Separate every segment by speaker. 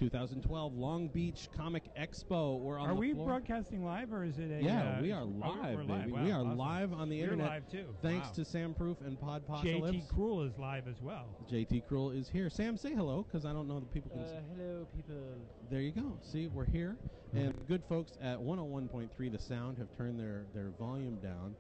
Speaker 1: 2012 Long Beach Comic Expo. We're on
Speaker 2: Are
Speaker 1: the
Speaker 2: we
Speaker 1: floor.
Speaker 2: broadcasting live, or is it a...
Speaker 1: Yeah, we are live,
Speaker 2: we're
Speaker 1: baby.
Speaker 2: live. Wow,
Speaker 1: we are
Speaker 2: awesome.
Speaker 1: live on the
Speaker 2: We're
Speaker 1: internet.
Speaker 2: live, too.
Speaker 1: Thanks
Speaker 2: Wow.
Speaker 1: to Sam Proof and Podpocalypse.
Speaker 2: JT Cruel is live as well.
Speaker 1: JT Cruel is here. Sam, say hello, because I don't know that people can see.
Speaker 3: Hello, people.
Speaker 1: There you go. See, we're here. And the good folks at 101.3 The Sound have turned their volume down.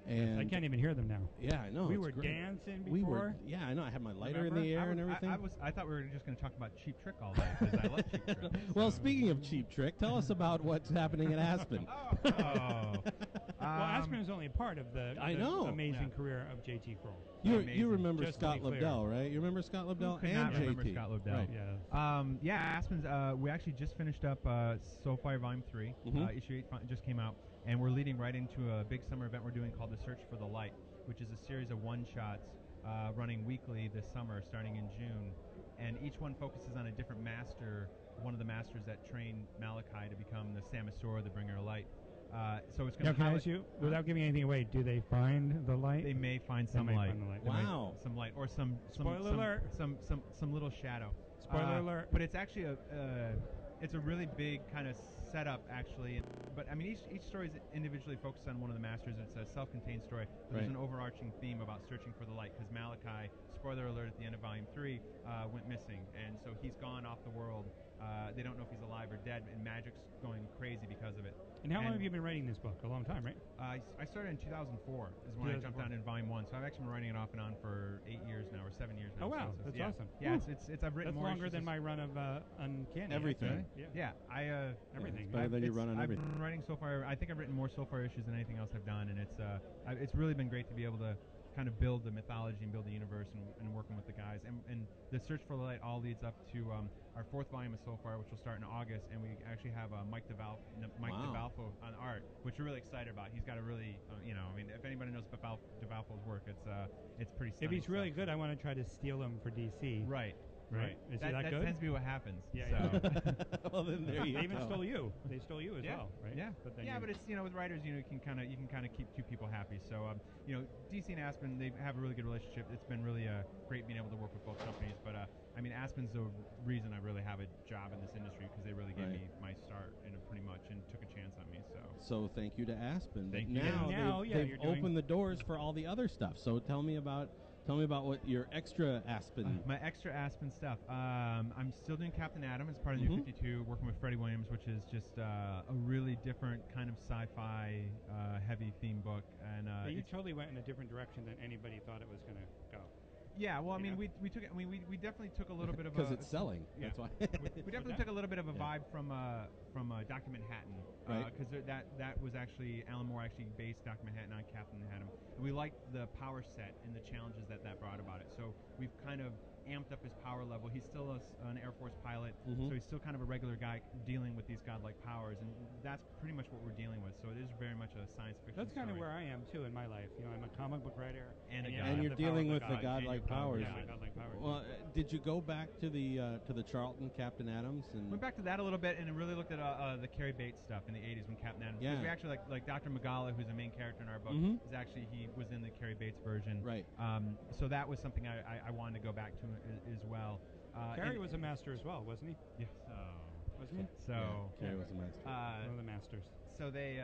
Speaker 1: And
Speaker 2: I can't even hear them now.
Speaker 1: Yeah, I know.
Speaker 2: We
Speaker 1: it's
Speaker 2: were
Speaker 1: great.
Speaker 2: dancing before.
Speaker 1: We were. Yeah, I know. I had my lighter in the air and everything.
Speaker 4: I thought we were just going to talk about Cheap Trick all day because I love Cheap Trick.
Speaker 1: Well, speaking of Cheap Trick, tell us about what's happening at Aspen.
Speaker 2: Well, Aspen is only a part of the amazing career of JT Kroll.
Speaker 1: You remember
Speaker 2: Just
Speaker 1: Scott Lobedell, right? You remember Scott Lobedell and JT?
Speaker 4: Remember Scott Lobedell.
Speaker 1: Right.
Speaker 4: Yeah, Aspen's. We actually just finished up Soulfire Volume 3. Issue 8 just came out, and we're leading right into a big summer event we're doing called The Search for the Light, which is a series of one-shots running weekly this summer, starting in June. And each one focuses on a different master, one of the masters that trained Malachi to become the Samasura, the Bringer of Light. So it's going to.
Speaker 2: Can I ask you, without giving anything away, do they find the light?
Speaker 4: They may find some light.
Speaker 1: Wow,
Speaker 4: some light or some
Speaker 2: spoiler alert.
Speaker 4: Some little shadow.
Speaker 2: Spoiler alert.
Speaker 4: But it's actually it's a really big kind of setup, actually. But I mean, each story is individually focused on one of the masters. It's a self-contained story. But there's an overarching theme about searching for the light, because Malachi, spoiler alert, at the end of Volume 3, went missing, and so he's gone off the world. They don't know if he's alive or dead, and magic's going crazy because of it.
Speaker 2: And how long have you been writing this book? A long time, right?
Speaker 4: I started in 2004 is when I jumped on in Volume 1, so I've actually been writing it off and on for 8 years now, or 7 years now.
Speaker 2: Oh, wow.
Speaker 4: So
Speaker 2: That's awesome.
Speaker 4: Yeah, it's I've written
Speaker 2: That's
Speaker 4: more
Speaker 2: longer
Speaker 4: issues
Speaker 2: than my run of Uncanny.
Speaker 1: Everything.
Speaker 2: Yeah.
Speaker 4: Yeah,
Speaker 2: everything.
Speaker 1: It's better than you run on everything.
Speaker 4: I've been writing Soulfire. I think I've written more Soulfire issues than anything else I've done, and it's really been great to be able to kind of build the mythology and build the universe and working with the guys. And the Search for the Light all leads up to our 4th volume of Soulfire, which will start in August, and we actually have Mike DeValfo on art, which we're really excited about. He's got a really, I mean, if anybody knows DeValfo's work, it's pretty stunning.
Speaker 2: If he's really good, I want to try to steal him for DC.
Speaker 4: Right.
Speaker 2: Is
Speaker 4: that
Speaker 2: good?
Speaker 4: tends to be what happens.
Speaker 2: Yeah.
Speaker 1: So. Well, then there you go.
Speaker 2: They even stole you. They stole you as well, right?
Speaker 4: Yeah. But it's with writers, you can kind of keep two people happy. So DC and Aspen, they have a really good relationship. It's been really great being able to work with both companies. But I mean, Aspen's the reason I really have a job in this industry, because they really gave me my start pretty much and took a chance on me.
Speaker 1: So thank you to Aspen.
Speaker 4: Thank
Speaker 1: you.
Speaker 4: Now
Speaker 1: they've opened the doors for all the other stuff. So tell me about what your extra Aspen.
Speaker 4: My extra Aspen stuff. I'm still doing Captain Atom as part of New 52, working with Freddie Williams, which is just a really different kind of sci-fi heavy theme book. And
Speaker 2: you totally went in a different direction than anybody thought it was going to go.
Speaker 4: Yeah, well, I mean, we took it. I mean, we definitely took a little bit of
Speaker 1: because it's selling.
Speaker 4: Yeah.
Speaker 1: That's why
Speaker 4: we definitely took a little bit of a vibe from Dr. Manhattan, because that was actually Alan Moore actually based Dr. Manhattan on Captain Manhattan, and we liked the power set and the challenges that brought about it. So we've kind of amped up his power level. He's still an Air Force pilot, so he's still kind of a regular guy dealing with these godlike powers, and that's pretty much what we're dealing with. So it is very much a science fiction.
Speaker 2: That's kind
Speaker 4: story.
Speaker 2: of where I am too in my life. I'm a comic book writer,
Speaker 4: and
Speaker 1: you're dealing with the godlike powers.
Speaker 2: Yeah, godlike powers.
Speaker 1: Well, did you go back to the Charlton Captain Adams? And
Speaker 4: went back to that a little bit, and really looked at the Cary Bates stuff in the 80s when Captain Adams.
Speaker 1: Yeah.
Speaker 4: We actually like Dr. Magala, who's the main character in our book, is actually he was in the Cary Bates version.
Speaker 1: Right.
Speaker 4: So that was something I wanted to go back to as well.
Speaker 2: Cary was a master as well, wasn't he?
Speaker 4: Yes.
Speaker 2: Wasn't he?
Speaker 4: So
Speaker 1: Cary was a master.
Speaker 2: One of the masters.
Speaker 4: So they.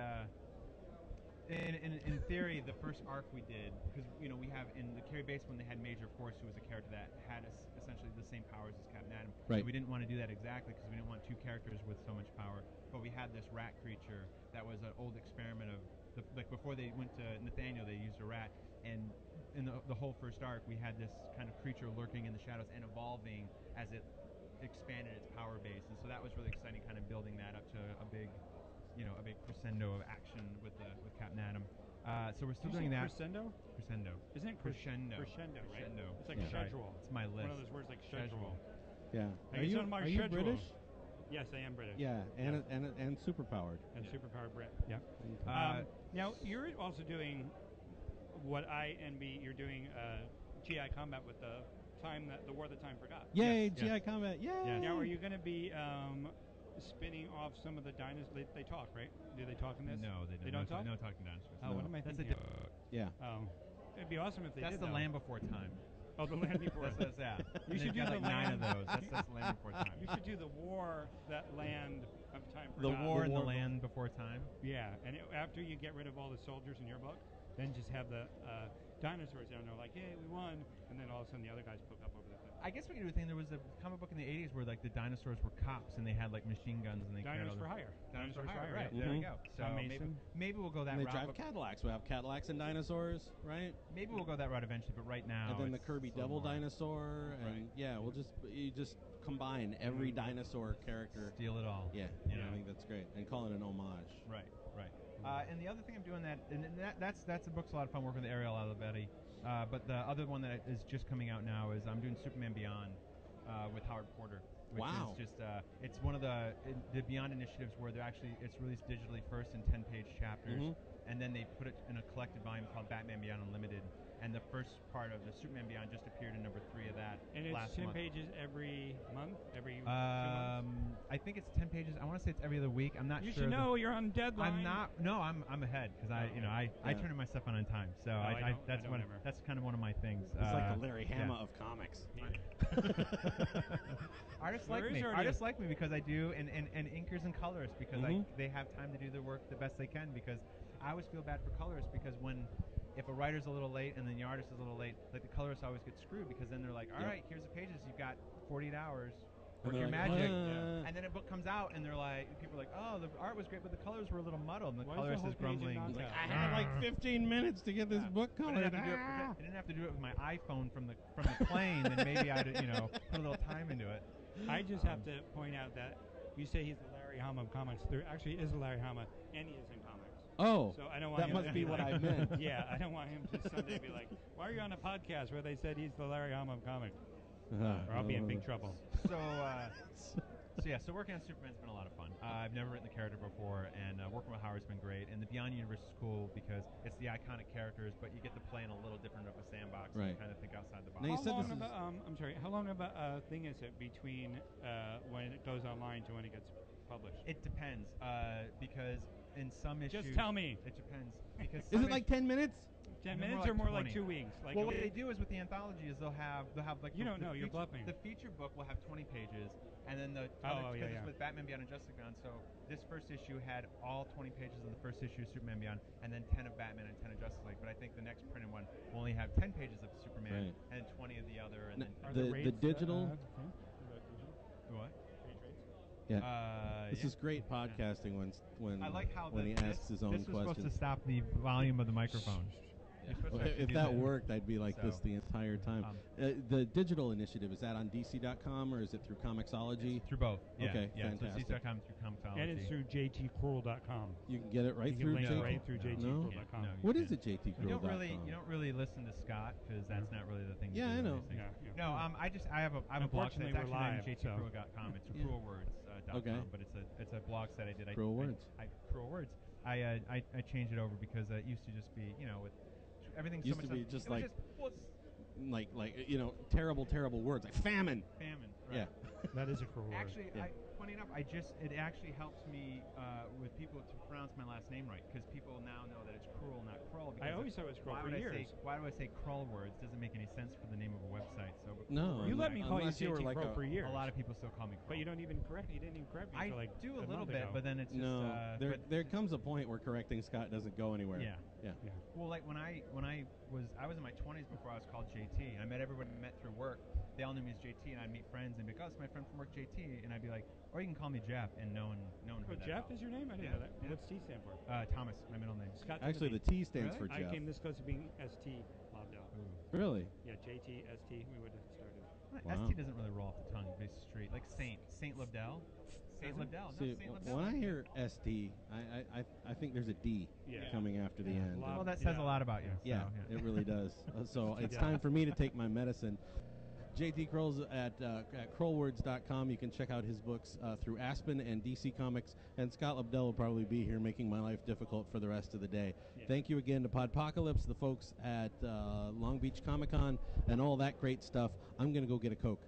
Speaker 4: In theory, the first arc we did, because we have in the Cary Bates one, they had Major Force, who was a character that had essentially the same powers as Captain Atom.
Speaker 1: Right.
Speaker 4: So we didn't want to do that exactly, because we didn't want two characters with so much power. But we had this rat creature that was an old experiment of before they went to Nathaniel, they used a rat, and in the whole first arc, we had this kind of creature lurking in the shadows and evolving as it expanded its power base, and so that was really exciting, kind of building that up to a big crescendo of action with Captain Atom. So we're still doing that.
Speaker 2: Crescendo?
Speaker 4: Crescendo.
Speaker 2: Isn't it
Speaker 4: crescendo?
Speaker 2: Crescendo, right?
Speaker 4: Crescendo.
Speaker 2: It's like schedule.
Speaker 4: Right. It's my list.
Speaker 2: One of those words like schedule.
Speaker 1: Yeah.
Speaker 2: Are you
Speaker 1: British?
Speaker 2: Yes, I am British.
Speaker 1: Yeah, and superpowered.
Speaker 2: And superpowered Brit. Yeah. Now you're also doing what I envy. You're doing GI Combat with the War the Time Forgot.
Speaker 1: Yay, GI Combat! Yay!
Speaker 2: Yes. Now, are you going to be spinning off some of the dinosaurs? They talk, right? Do they talk in this?
Speaker 4: No, they don't.
Speaker 2: They don't talk?
Speaker 4: No talking dinosaurs.
Speaker 2: Oh, what am I thinking?
Speaker 1: Yeah.
Speaker 2: Oh, it'd be awesome if they did.
Speaker 4: That's the Land Before Time.
Speaker 2: Oh, the Land Before.
Speaker 4: That's
Speaker 2: You should do
Speaker 4: got
Speaker 2: the
Speaker 4: like 9 of those. That's the Land Before Time.
Speaker 2: You should do the War war that land of time
Speaker 4: The
Speaker 2: forgot.
Speaker 4: war in the land before time.
Speaker 2: Yeah, and after you get rid of all the soldiers in your book, then just have the dinosaurs down there like, yay, we won, and then all of a sudden the other guys poke up over the thing.
Speaker 4: I guess we can do a thing. There was a comic book in the 80s where like the dinosaurs were cops and they had like machine guns and they
Speaker 2: Dinos for hire.
Speaker 4: Dinosaurs for hire, right?
Speaker 2: Yeah.
Speaker 4: There we go. So
Speaker 2: Tom
Speaker 4: maybe,
Speaker 2: Mason.
Speaker 4: maybe we'll go that
Speaker 1: And they
Speaker 4: route.
Speaker 1: drive Cadillacs. We have Cadillacs and dinosaurs, right?
Speaker 4: Maybe we'll go that route eventually, but right now.
Speaker 1: And then the
Speaker 4: it's
Speaker 1: Kirby
Speaker 4: a little
Speaker 1: Devil
Speaker 4: more.
Speaker 1: dinosaur, and
Speaker 4: Right.
Speaker 1: yeah, you just combine every dinosaur character.
Speaker 4: Steal it all.
Speaker 1: Yeah,
Speaker 4: You know?
Speaker 1: I think that's great, and call it an homage.
Speaker 4: Right, right. And the other thing I'm doing that's the book's a lot of fun working with Ariel Olivetti. But the other one that is just coming out now is I'm doing Superman Beyond with Howard Porter. Which
Speaker 1: Wow.
Speaker 4: is just it's one of the Beyond initiatives where it's released digitally first in 10-page chapters, and then they put it in a collected volume called Batman Beyond Unlimited. And the first part of the Superman Beyond just appeared in number 3 of that
Speaker 2: And it's
Speaker 4: last
Speaker 2: 10
Speaker 4: month.
Speaker 2: pages every month, every 2 months.
Speaker 4: I think it's 10 pages. I want to say it's every other week. I'm not
Speaker 2: You
Speaker 4: sure.
Speaker 2: should know you're on deadline.
Speaker 4: I'm not. No, I'm ahead because I turn my stuff on time. So that's kind of one of my things.
Speaker 1: It's like the Larry Hama of comics.
Speaker 4: Artists like me. Artists like me because I do, and inkers and colorists because they have time to do their work the best they can. Because I always feel bad for colorists because if a writer's a little late and then the artist is a little late, like the colorists always get screwed because then they're like, all right, here's the pages, you've got 48 hours. Work your
Speaker 1: like,
Speaker 4: magic. And then a book comes out and they're like, people are like, oh, the art was great, but the colors were a little muddled. And the colorist is grumbling.
Speaker 1: He's like, I had like 15 minutes to get this book colored.
Speaker 4: I didn't have to do it with my iPhone from the plane. Then maybe I'd put a little time into it.
Speaker 2: I just have to point out that you say he's the Larry Hama of comics. There actually is a Larry Hama, and he is in comics.
Speaker 1: Oh,
Speaker 2: so I don't want
Speaker 1: that
Speaker 2: him
Speaker 1: must
Speaker 2: to
Speaker 1: be what I meant.
Speaker 2: Yeah, I don't want him to someday be like, why are you on a podcast where they said he's the Larry Hama of comics? Or I'll be in big trouble.
Speaker 4: So working on Superman's been a lot of fun. I've never written the character before, and working with Howard's been great. And the Beyond universe is cool because it's the iconic characters, but you get to play in a little different of a sandbox and kind of think outside the box.
Speaker 1: Now you said
Speaker 2: how long of a thing is it between when it goes online to when it gets published?
Speaker 4: It depends because in some issues.
Speaker 2: Just tell me.
Speaker 4: It depends. Because
Speaker 1: is it like 10 minutes?
Speaker 2: 10 minutes or more like 2 weeks? Like
Speaker 4: what they do is with the anthology is they'll have like
Speaker 2: you don't know, you're bluffing.
Speaker 4: The feature book will have 20 pages, and then the it's with Batman Beyond and Justice Beyond. So this first issue had all 20 pages of the first issue of Superman Beyond, and then 10 of Batman and 10 of Justice League. But I think the next printed one will only have 10 pages of Superman and 20 of the other. And then
Speaker 1: the digital.
Speaker 4: What?
Speaker 1: Yeah. This is great podcasting when
Speaker 4: I like how
Speaker 1: he asks his own questions.
Speaker 4: This was supposed to stop the volume of the microphone.
Speaker 1: Well, if that worked, I'd be like this the entire time. The digital initiative, is that on DC.com or is it through Comixology?
Speaker 4: Through both. Yeah.
Speaker 1: Okay,
Speaker 4: yeah,
Speaker 1: fantastic.
Speaker 4: So DC.com through Comixology.
Speaker 2: And it's through jtkrull.com.
Speaker 1: You can get it right
Speaker 2: through
Speaker 1: jtkrull.com.
Speaker 2: No?
Speaker 1: What is it, jtkrull.com?
Speaker 4: You don't really listen to Scott because that's not really the thing.
Speaker 1: Yeah, I know.
Speaker 4: No, I have a blog site. It's actually on jtkrull.com. It's cruelwords.com, but it's a blog site I did.
Speaker 1: Cruel Words.
Speaker 4: Cruel Words. I changed it over because it used to just be with everything
Speaker 1: used
Speaker 4: so much
Speaker 1: to be just like
Speaker 4: like
Speaker 1: terrible words like famine.
Speaker 4: Right.
Speaker 1: Yeah.
Speaker 2: That is a cruel word.
Speaker 4: Actually, funny enough, it actually helps me with people to pronounce my last name right because people now know that it's Cruel, not Krull.
Speaker 2: I always thought it was Krull for years.
Speaker 4: Why do I say Krull Words? Doesn't make any sense for the name of a website. So
Speaker 1: no,
Speaker 2: you let me call you JT
Speaker 1: like
Speaker 2: Krull for years.
Speaker 4: A lot of people still call me Krull.
Speaker 2: But you don't even correct. You didn't even correct me.
Speaker 4: I do a little bit, but then it's just
Speaker 1: there comes a point where correcting Scott doesn't go anywhere.
Speaker 4: Yeah. Well, like when I was in my 20s before I was called JT, and I met everybody I met through work. They all knew me as JT, and I'd meet friends and be like, "Oh, it's my friend from work, JT," and I'd be like, "Or you can call me Jeff," and no one heard that.
Speaker 2: Jeff is your name? I didn't know that.
Speaker 4: Yeah.
Speaker 2: What's T stand for?
Speaker 4: Thomas, my middle name.
Speaker 2: Scott
Speaker 1: Actually, the T stands for Jeff.
Speaker 2: I came this close to being ST Lobedell.
Speaker 1: Really?
Speaker 2: Yeah, JT, ST. We would have started.
Speaker 4: Wow. ST doesn't really roll off the tongue. It's straight, like Saint Lobedell. Saint Lobedell.
Speaker 1: See, when I hear ST, I think there's a D coming after the end.
Speaker 4: Well, that says a lot about you.
Speaker 1: Yeah, it really does. So it's time for me to take my medicine. JT Krull's at krullwords.com. You can check out his books through Aspen and DC Comics. And Scott Lobedell will probably be here making my life difficult for the rest of the day. Yeah. Thank you again to Podpocalypse, the folks at Long Beach Comic Con, and all that great stuff. I'm going to go get a Coke.